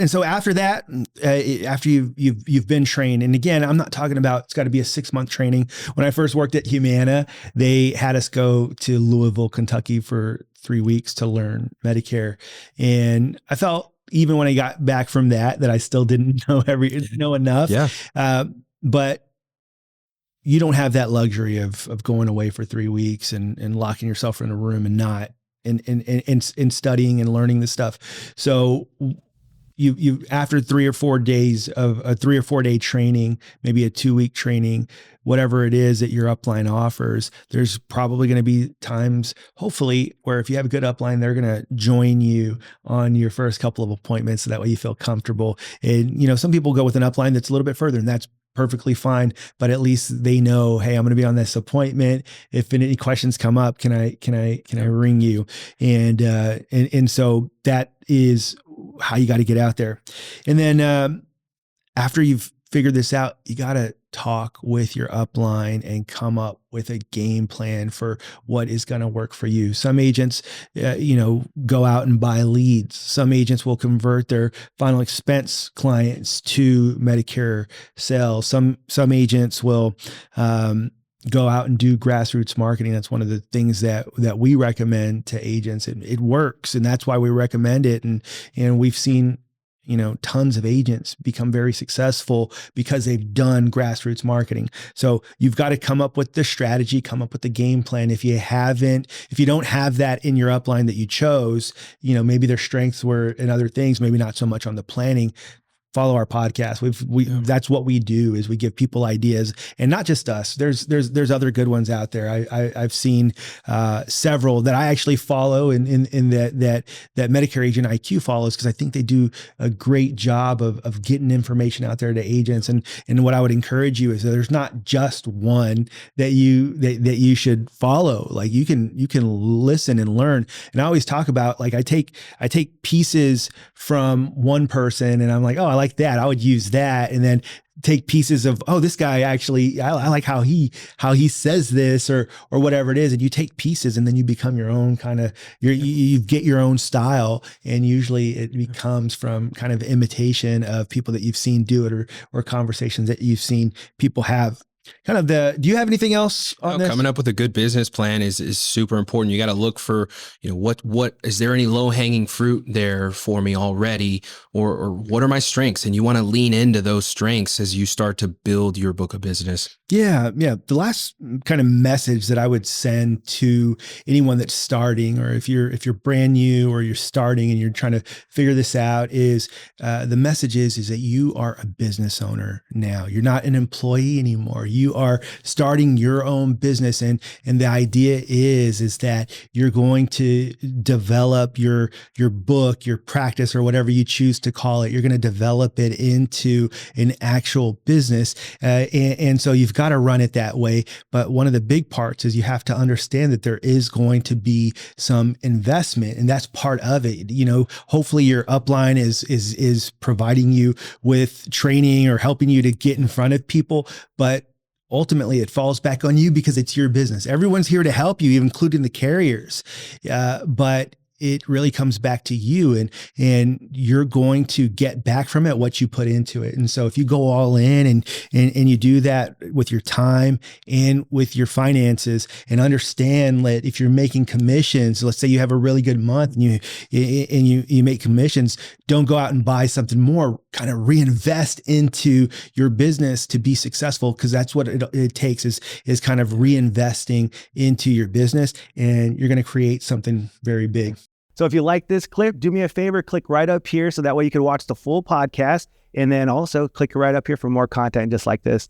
And so after that, after you've been trained, and again, I'm not talking about it's got to be a 6-month training. When I first worked at Humana, they had us go to Louisville, Kentucky for 3 weeks to learn Medicare, and I felt even when I got back from that I still didn't know enough. Yeah. But you don't have that luxury of going away for 3 weeks and locking yourself in a room and not in studying and learning this stuff. So you after 3 or 4 days of a 3 or 4 day training, maybe a 2-week training, whatever it is that your upline offers, there's probably going to be times, hopefully, where if you have a good upline, they're going to join you on your first couple of appointments. So that way you feel comfortable. And, some people go with an upline that's a little bit further, and that's perfectly fine, but at least they know, hey, I'm going to be on this appointment. If any questions come up, can I ring you? And so that is how you got to get out there. And then after you've figured this out, you got to talk with your upline and come up with a game plan for what is going to work for you. Some agents, go out and buy leads. Some agents will convert their final expense clients to Medicare sales. Some agents will, go out and do grassroots marketing. That's one of the things that we recommend to agents. It works. And that's why we recommend it. And we've seen, tons of agents become very successful because they've done grassroots marketing. So you've got to come up with the strategy, come up with the game plan. If you don't have that in your upline that you chose, maybe their strengths were in other things, maybe not so much on the planning. Follow our podcast. That's what we do, is we give people ideas, and not just us. There's other good ones out there. I've seen several that I actually follow in that Medicare Agent IQ follows, because I think they do a great job of getting information out there to agents. And what I would encourage you is that there's not just one that you should follow. Like you can listen and learn. And I always talk about, like, I take pieces from one person and I'm like, oh, I like that, I would use that, and then take pieces of, oh, this guy actually, I like how he says this, or whatever it is, and you take pieces and then you become your own kind of, you get your own style, and usually it becomes from kind of imitation of people that you've seen do it, or conversations that you've seen people have. Do you have anything else on this? Coming up with a good business plan is super important. You got to look for, what is there any low hanging fruit there for me already, or what are my strengths? And you want to lean into those strengths as you start to build your book of business. Yeah. The last kind of message that I would send to anyone that's starting, or if you're brand new or you're starting and you're trying to figure this out, is the message is that you are a business owner now. You're not an employee anymore. You are starting your own business, and the idea is that you're going to develop your book, your practice, or whatever you choose to call it. You're going to develop it into an actual business, and so you've got to run it that way. But one of the big parts is you have to understand that there is going to be some investment, and that's part of it. Hopefully your upline is providing you with training or helping you to get in front of people, but ultimately it falls back on you because it's your business. Everyone's here to help you, including the carriers. But it really comes back to you, and you're going to get back from it what you put into it. And so if you go all in and you do that with your time and with your finances, and understand that if you're making commissions, let's say you have a really good month and you make commissions, don't go out and buy something more. Kind of reinvest into your business to be successful, because that's what it takes is kind of reinvesting into your business, and you're going to create something very big. So if you like this clip, do me a favor, click right up here so that way you can watch the full podcast, and then also click right up here for more content just like this.